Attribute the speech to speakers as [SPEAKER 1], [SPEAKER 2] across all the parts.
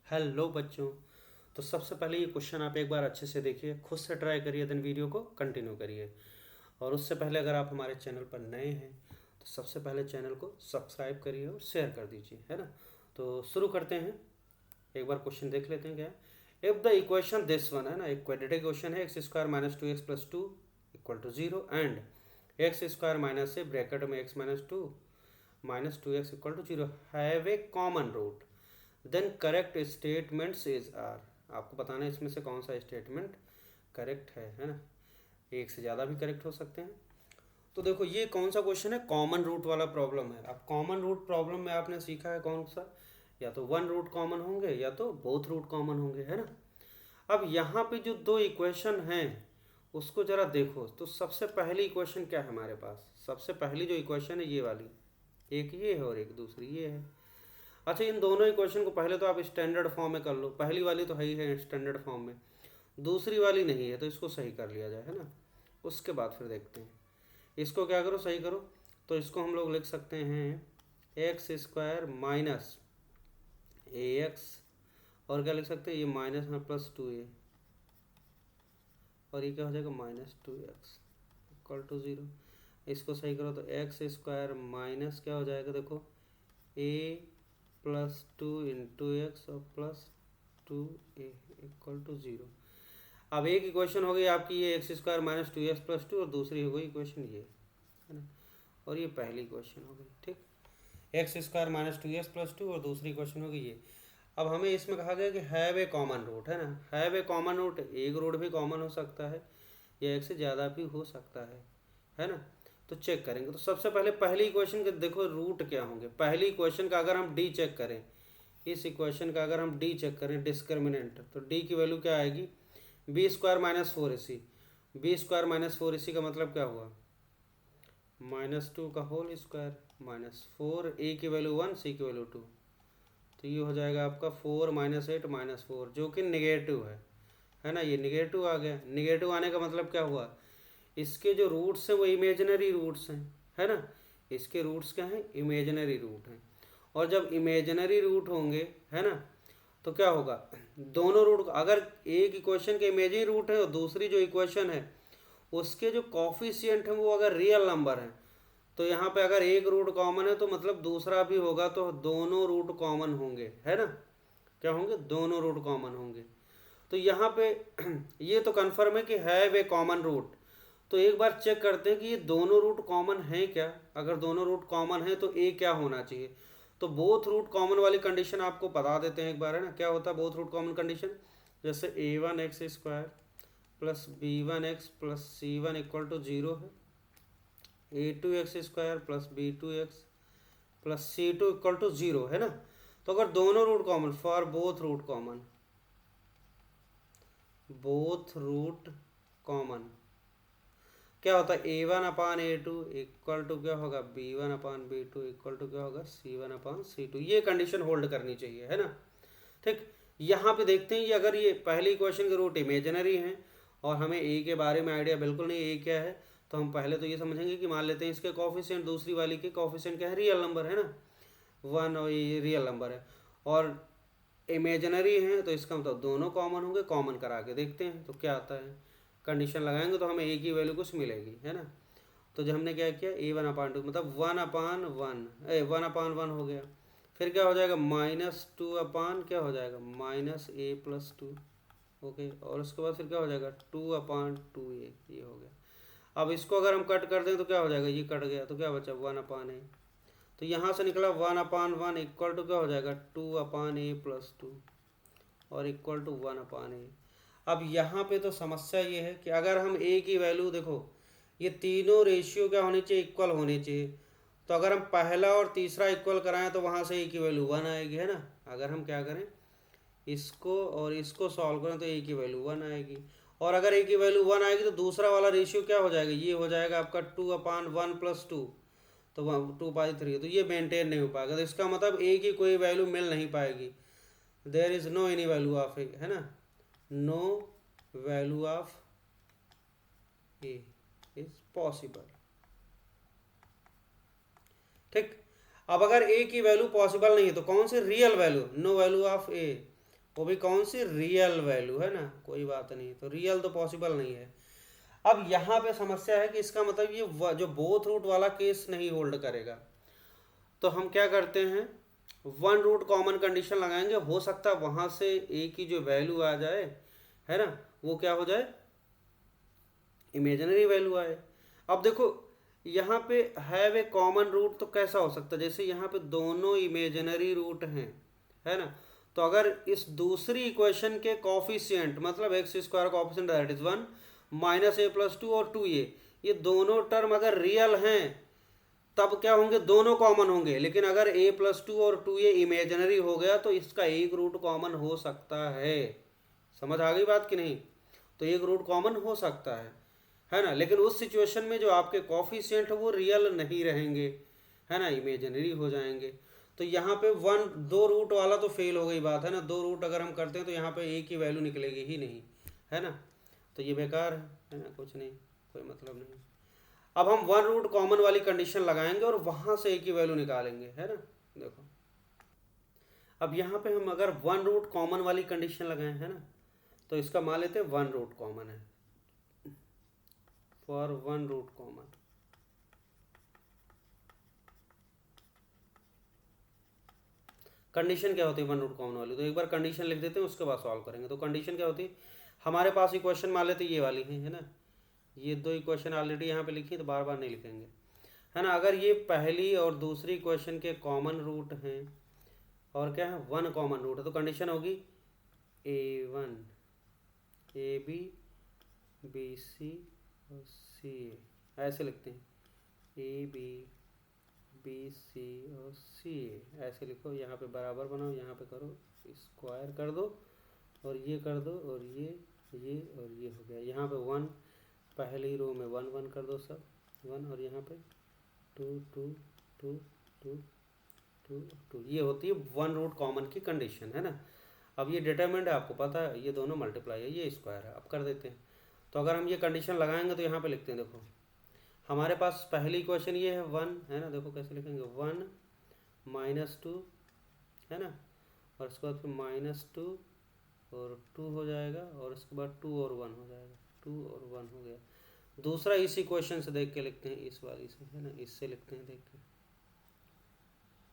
[SPEAKER 1] Hello बच्चों। तो सबसे पहले ये क्वेश्चन आप एक बार अच्छे से देखिए, खुद से ट्राई करिए, देन वीडियो को कंटिन्यू करिए। और उससे पहले अगर आप हमारे चैनल पर नए हैं तो सबसे पहले चैनल को सब्सक्राइब करिए और शेयर कर दीजिए, है ना। तो शुरू करते हैं, एक बार क्वेश्चन देख लेते हैं क्या है। If the equation this one है ना, एक क्वाड्रेटिक इक्वेशन है, x square minus two x plus two equal to zero and x square minus से ब्रैकेट में x minus two x equal to zero have a common root, then correct statements is are. आपको बताना है इसमें से कौन सा statement correct है ना। एक से ज़्यादा भी करेक्ट हो सकते हैं। तो देखो ये कौन सा क्वेश्चन है, कॉमन रूट वाला प्रॉब्लम है। अब कॉमन रूट प्रॉब्लम में आपने सीखा है कौन सा, या तो वन रूट कॉमन होंगे या तो बोथ रूट कॉमन होंगे, है ना। अब यहाँ पे जो दो इक्वेशन हैं उसको जरा देखो। तो सबसे पहली इक्वेशन क्या है हमारे पास, सबसे पहली जो इक्वेशन है ये वाली, एक ये है और एक दूसरी ये है। अच्छा, इन दोनों इक्वेशन को पहले तो आप स्टैंडर्ड फॉर्म में कर लो। पहली वाली तो है ही है स्टैंडर्ड फॉर्म में, दूसरी वाली नहीं है, तो इसको सही कर लिया जाए, है ना। उसके बाद फिर देखते हैं इसको क्या करो, सही करो। तो इसको हम लोग लिख सकते हैं एक्स स्क्वायर माइनस ए एक्स, और क्या लिख सकते हैं, ये माइनस में प्लस टू ए, और ये क्या हो जाएगा minus two x equal to zero. इसको सही करो तो एक्स स्क्वायर माइनस क्या हो जाएगा, देखो a plus two into x और plus two a equal to zero. अब एक इक्वेशन हो गई आपकी ये x square minus two x plus two, और दूसरी हो गई इक्वेशन ये, है ना। और ये पहली इक्वेशन हो गई, ठीक। X square minus two x plus two और दूसरी इक्वेशन हो गई ये। अब हमें इसमें कहा गया कि हैव ए कॉमन रूट, है ना। हैव ए कॉमन रूट, एक रूट भी कॉमन हो सकता है या एक से ज़्यादा भी हो सकता है ना। तो चेक करेंगे। तो सबसे पहले पहली इक्वेशन के देखो रूट क्या होंगे। पहली इक्वेशन का अगर हम डी चेक करें, इस इक्वेशन का अगर हम डी चेक करें डिस्क्रिमिनेंट, तो डी की वैल्यू क्या आएगी, बी स्क्वायर माइनस फोर ए सी। बी स्क्वायर माइनस फोर ए सी का मतलब क्या हुआ, माइनस टू का होल स्क्वायर माइनस फोर, ए की वैल्यू वन, सी की वैल्यू टू। तो ये हो जाएगा आपका four minus eight minus four, जो कि निगेटिव है ना। ये निगेटिव आ गया। निगेटिव आने का मतलब क्या हुआ, इसके जो रूट्स हैं वो इमेजिनरी रूट्स हैं, है ना। इसके रूट्स क्या हैं, इमेजिनरी रूट हैं। और जब इमेजिनरी रूट होंगे, है ना, तो क्या होगा, दोनों रूट, अगर एक इक्वेशन के इमेजिनरी रूट है और दूसरी जो इक्वेशन है उसके जो कॉफिशिएंट है वो अगर रियल नंबर है, तो यहाँ पे अगर एक रूट कॉमन है तो मतलब दूसरा भी होगा, तो दोनों रूट कॉमन होंगे, है ना। क्या होंगे, दोनों रूट कॉमन होंगे। तो यहाँ पे ये तो कन्फर्म है कि हैव ए कॉमन रूट। तो एक बार चेक करते हैं कि ये दोनों रूट कॉमन है क्या। अगर दोनों रूट कॉमन है तो ए क्या होना चाहिए। तो बोथ रूट कॉमन वाली कंडीशन आपको बता देते हैं एक बार, है ना। क्या होता है बोथ रूट कॉमन कंडीशन, जैसे a one x square plus b one x plus c one equal to zero है, a two x square plus b two x plus c two equal to zero, है ना। तो अगर दोनों root common, for both root common, both root common, क्या होता है a one upon a two equal to क्या होगा b one upon b two equal to क्या होगा c one upon C to. ये कंडीशन होल्ड करनी चाहिए, है ना। ठीक, यहाँ पे देखते हैं ये अगर ये पहली इक्वेशन के रूट इमेजिनरी हैं और हमें ए के बारे में आइडिया बिल्कुल नहीं ए क्या है, तो हम पहले तो ये समझेंगे कि मान लेते हैं इसके कॉफिशिएंट, दूसरी वाली के कॉफिशिएंट क्या है, रियल नंबर, है ना, वन, और ये रियल नंबर है और इमेजिनरी है, तो इसका मतलब दोनों कॉमन होंगे। कॉमन करा के देखते हैं तो क्या आता है, कंडीशन लगाएंगे तो हमें ए की वैल्यू कुछ मिलेगी, है ना। तो जब हमने क्या किया ए वन अपान टू मतलब one upon one, one upon one हो गया। फिर क्या हो जाएगा माइनस टू अपान क्या हो जाएगा minus A plus to, okay. और उसके बाद फिर क्या हो जाएगा टू अपान टू ए, ये हो गया। अब इसको अगर हम कट कर दें तो क्या हो जाएगा, ये कट गया तो क्या बचा वन अपान ए। तो यहाँ से निकला one upon one equal to क्या हो जाएगा two upon a plus two, और equal to one upon a. अब यहाँ पे तो समस्या ये है कि अगर हम ए की वैल्यू देखो, ये तीनों रेशियो क्या होनी चाहिए, इक्वल होनी चाहिए। तो अगर हम पहला और तीसरा इक्वल कराएं तो वहाँ से ए की वैल्यू वन आएगी, है ना। अगर हम क्या करें, इसको और इसको सॉल्व करें तो ए की वैल्यू वन आएगी। और अगर ए की वैल्यू वन आएगी तो दूसरा वाला रेशियो क्या हो जाएगा, ये हो जाएगा आपका two upon one plus two, तो वहाँ टू बाई थ्री, तो ये मेंटेन नहीं हो पाएगा। तो इसका मतलब ए की कोई वैल्यू मिल नहीं पाएगी। There is no any value of a, है ना, no value of a is possible. ठीक, अब अगर ए की वैल्यू पॉसिबल नहीं है तो कौन सी real value, no value of a, वो भी कौन सी, रियल वैल्यू, है ना, कोई बात नहीं, तो रियल तो पॉसिबल नहीं है। अब यहाँ पे समस्या है कि इसका मतलब ये जो बोथ रूट वाला केस नहीं होल्ड करेगा, तो हम क्या करते हैं, वन रूट कॉमन कंडीशन लगाएंगे, हो सकता है वहां से ए की जो वैल्यू आ जाए, है ना, वो क्या हो जाए, इमेजिनरी वैल्यू आए। अब देखो यहाँ पे हैव ए कॉमन रूट, तो कैसा हो सकता है, जैसे यहाँ पे दोनों इमेजिनरी रूट हैं, है ना, तो अगर इस दूसरी इक्वेशन के कॉफिशिएंट मतलब x square coefficient that is 1 minus A plus 2 और 2a, ये दोनों टर्म अगर रियल हैं तब क्या होंगे, दोनों कॉमन होंगे, लेकिन अगर a प्लस 2 और 2a इमेजिनरी हो गया तो इसका एक रूट कॉमन हो सकता है। समझ आ गई बात कि नहीं, तो एक रूट कॉमन हो सकता है ना, लेकिन उस सिचुएशन में जो आपके कॉफिशिएंट है वो रियल नहीं रहेंगे, है ना, इमेजिनरी हो जाएंगे। तो यहाँ पे वन दो रूट वाला तो फेल हो गई बात, है ना, दो रूट अगर हम करते हैं तो यहाँ पे एक ही वैल्यू निकलेगी ही नहीं, है ना, तो ये बेकार है ना, कुछ नहीं, कोई मतलब नहीं। अब हम वन रूट कॉमन वाली कंडीशन लगाएंगे और वहां से एक ही वैल्यू निकालेंगे, है ना। देखो अब यहाँ पे हम अगर वन रूट कॉमन वाली कंडीशन लगाएं, है ना, तो इसका मान लेते हैं वन रूट कॉमन है, for one root common. Condition क्या होती है वन रूट कॉमन वाली, तो एक बार कंडीशन लिख देते हैं उसके बाद सॉल्व करेंगे। तो कंडीशन क्या होती है, हमारे पास इक्वेशन मान लेते ये वाली है ना, ये दो इक्वेशन ऑलरेडी यहाँ पे लिखी तो बार बार नहीं लिखेंगे, है ना। अगर ये पहली और दूसरी इक्वेशन के कॉमन रूट हैं और क्या है, वन कॉमन रूट है, तो कंडीशन होगी a1 ab bc और ca, ऐसे लिखते हैं ab bc और ca, ऐसे लिखो, यहाँ पे बराबर बनाओ, यहाँ पे करो स्क्वायर कर दो और ये कर दो और ये और ये हो गया। यहाँ पे वन, पहली रो में वन वन कर दो सब वन, और यहाँ पे two two two two two two, ये होती है वन रूट कॉमन की कंडीशन, है ना। अब ये डिटरमिनेंट है, आपको पता है, ये दोनों मल्टीप्लाई है, ये स्क्वायर है, अब कर देते हैं। तो अगर हम ये कंडीशन लगाएंगे तो यहाँ पे लिखते हैं, देखो हमारे पास पहली इक्वेशन ये है वन, है ना, देखो कैसे लिखेंगे, वन माइनस टू, है ना, और उसके बाद फिर माइनस टू और टू हो जाएगा, और उसके बाद टू और वन हो जाएगा, टू और वन हो गया। दूसरा इस इक्वेशन से देख के लिखते हैं, इस वाली से, है ना, इससे लिखते हैं, देख के,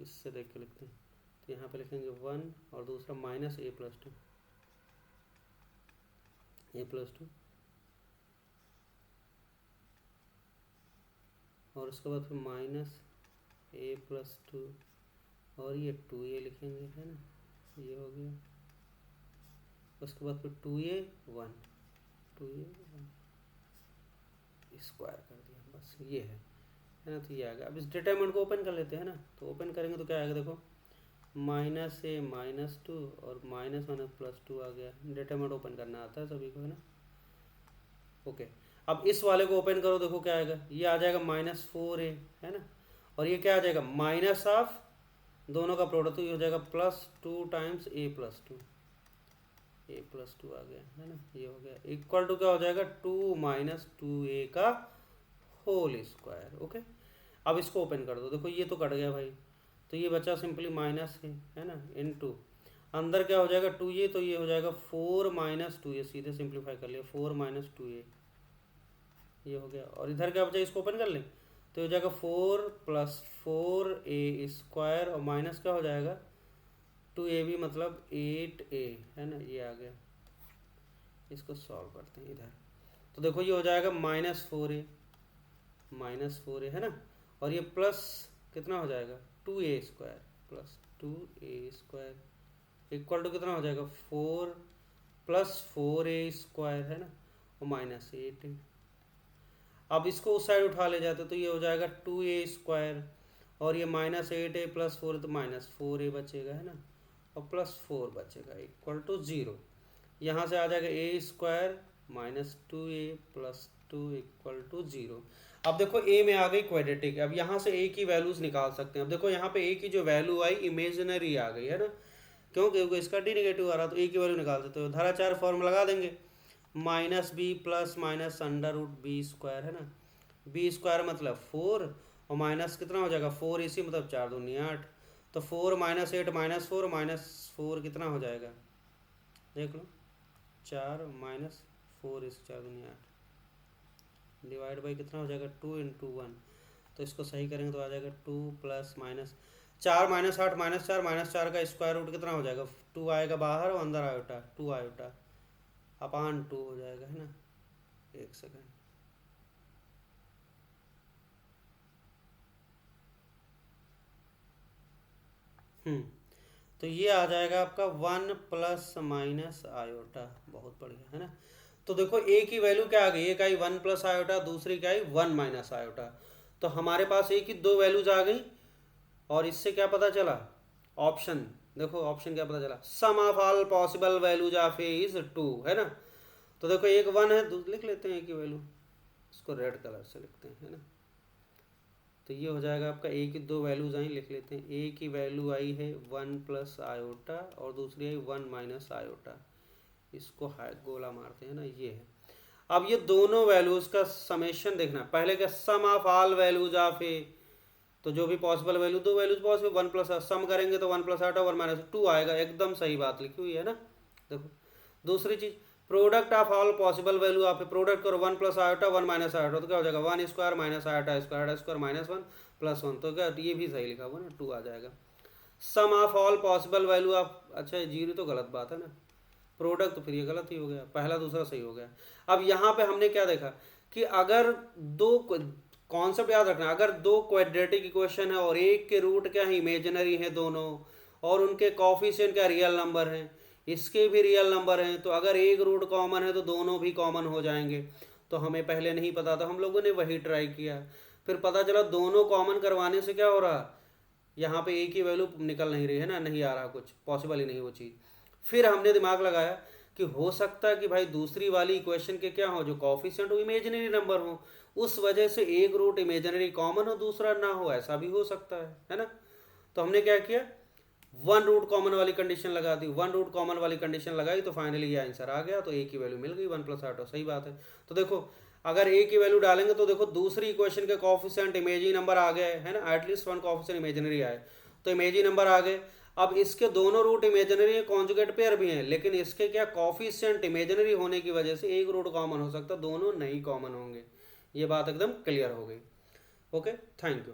[SPEAKER 1] इससे देख के लिखते हैं। तो यहाँ पे लिखेंगे वन और दूसरा minus A plus two, a plus two, और उसके बाद फिर माइनस ए प्लस टू और ये टू ए लिखेंगे, है ना, ये हो गया। उसके बाद फिर two a one, two a one, square कर दिया, बस ये है ना, तो ये आ गया। अब इस डिटरमिनेंट को ओपन कर लेते हैं ना, तो ओपन करेंगे तो क्या आएगा, देखो माइनस ए माइनस टू और माइनस माइनस प्लस टू आ गया। डिटरमिनेंट ओपन करना आता है सभी को, है ना, ओके। अब इस वाले को ओपन करो, देखो क्या आएगा, ये आ जाएगा माइनस फोर ए, है ना, और ये क्या आ जाएगा, माइनस ऑफ दोनों का प्रोडक्ट, तो ये हो जाएगा plus two times A plus two, a plus to आ गया, है ना, ये हो गया, इक्वल टू क्या हो जाएगा, टू माइनस टू ए का होल स्क्वायर, ओके। अब इसको ओपन कर दो, देखो ये तो कट गया भाई, तो ये बचा सिंपली माइनस है ना, इन टू, अंदर क्या हो जाएगा टू ए, तो ये हो जाएगा फोर माइनस टू ए, सीधे सिंप्लीफाई कर लिया, फोर माइनस टू ए, ये हो गया। और इधर क्या बचा, इसको ओपन कर लें तो हो जाएगा four plus four a square, और माइनस क्या हो जाएगा टू ए बी, मतलब एट ए, है ना, ये आ गया। इसको सॉल्व करते हैं इधर, तो देखो ये हो जाएगा माइनस फोर ए, है ना, और ये प्लस कितना हो जाएगा two a square, plus two a square equal to कितना हो जाएगा, four plus four a square, है ना, और माइनस एट ए। अब इसको उस साइड उठा ले जाते तो ये हो जाएगा टू ए स्क्वायर, और ये minus eight a plus four, तो माइनस फोर ए बचेगा, है ना, और प्लस फोर बचेगा इक्वल टू जीरो। यहाँ से आ जाएगा a square minus two a plus two equal to zero. अब देखो ए में आ गई क्वाड्रेटिक, अब यहाँ से ए की वैल्यूज निकाल सकते हैं। अब देखो यहाँ पे ए की जो वैल्यू आई इमेजिनरी आ गई, है ना, क्योंकि इसका डी नेगेटिव आ रहा, तो ए की वैल्यू निकाल सकते हो, धाराचार फॉर्मूला लगा देंगे, minus b plus minus under root b square, है ना, बी स्क्वायर मतलब फोर, और माइनस कितना हो जाएगा फोर, इसी मतलब चार दूनी आठ, तो four minus eight minus four कितना हो जाएगा देख लो 4 माइनस 4 इस 4 दूनी 8 डिवाइड बाई कितना हो जाएगा 2 इंटू 1। तो इसको सही करेंगे तो आ जाएगा 2 प्लस माइनस 4 माइनस 8 माइनस 4 का स्क्वायर रूट कितना हो जाएगा 2 आएगा बाहर और अंदर आयोटा 2 आयोटा अपान 2 हो जाएगा, है ना। एक सेकेंड, तो ये आ जाएगा आपका 1 प्लस माइनस आयोटा। बहुत बढ़िया, है ना। तो देखो ए की वैल्यू क्या आ गई, एक आई 1 प्लस आयोटा, दूसरी क्या आई 1 माइनस आयोटा। तो हमारे पास ए की दो वैल्यूज आ गई और इससे क्या पता चला, ऑप्शन देखो, ऑप्शन क्या पता चला, sum of all possible values of a is 2, है ना। तो देखो एक 1 है, लिख लेते हैं ए की वैल्यू, इसको रेड कलर से लिखते हैं, है ना। तो ये हो जाएगा आपका ए की दो वैल्यूज आई, लिख लेते हैं। ए की वैल्यू आई है 1 प्लस आयोटा और दूसरी आई 1 माइनस आयोटा। इसको गोला मारते हैं ना, ये है। अब ये दोनों वैल्यूज का समेशन देखना, पहले क्या सम ऑफ ऑल वैल्यूज ऑफ ए, तो जो भी पॉसिबल वैल्यू, दो वैल्यूज पॉसिबल 1 प्लस सम करेंगे तो 1 प्लस आयोटा 1 माइनस 2 आएगा, एकदम सही बात लिखी हुई है ना। देखो दूसरी चीज, product of all possible value आप प्रोडक्ट करो 1 प्लस आयोटा 1 माइनस आयोटा, तो क्या हो जाएगा 1 square minus iota square square minus 1 plus 1, तो क्या ये भी सही लिखा हुआ ना, 2 आ जाएगा। सम ऑफ ऑल पॉसिबल वैल्यू आप, अच्छा जीरो तो गलत बात है ना, प्रोडक्ट तो फिर ये गलत ही हो गया, पहला दूसरा सही हो गया। अब यहाँ पे हमने क्या देखा कि अगर दो कॉन्सेप्ट याद रखना, अगर दो क्वाड्रेटिक इक्वेशन है और एक के रूट क्या है इमेजिनरी है दोनों, और उनके कॉफिशिएंट क्या रियल नंबर हैं, इसके भी रियल नंबर हैं, तो अगर एक रूट कॉमन है तो दोनों भी कॉमन हो जाएंगे। तो हमें पहले नहीं पता था, हम लोगों ने वही ट्राई किया, फिर पता चला दोनों कॉमन करवाने से क्या हो रहा, यहाँ पे एक ही वैल्यू निकल नहीं रही है ना, नहीं आ रहा, कुछ पॉसिबल ही नहीं वो चीज़। फिर हमने दिमाग लगाया कि हो सकता है कि भाई दूसरी वाली इक्वेशन के क्या हो, जो कॉफिशिएंट हो इमेजिनरी नंबर हो, उस वजह से एक रूट इमेजिनरी कॉमन हो दूसरा ना हो, ऐसा भी हो सकता है ना। तो हमने क्या किया, 1 रूट कॉमन वाली कंडीशन लगा दी, 1 रूट कॉमन वाली कंडीशन लगाई, तो फाइनली ये आंसर आ गया, तो ए की वैल्यू मिल गई 1 प्लस आयोटा, सही बात है। तो देखो अगर ए की वैल्यू डालेंगे तो देखो दूसरी इक्वेशन के कॉफिशिएंट इमेजिनरी नंबर आ गए, है ना, एटलीस्ट 1 कॉफिशिएंट इमेजिनरी आए, तो इमेजिनरी नंबर आ गए। अब इसके दोनों रूट इमेजिनरी कॉन्जुगेट पेयर भी हैं, लेकिन इसके क्या कॉफिशिएंट इमेजिनरी होने की वजह से एक रूट कॉमन हो सकता, दोनों नहीं कॉमन होंगे। ये बात एकदम क्लियर हो गई। Okay, thank you.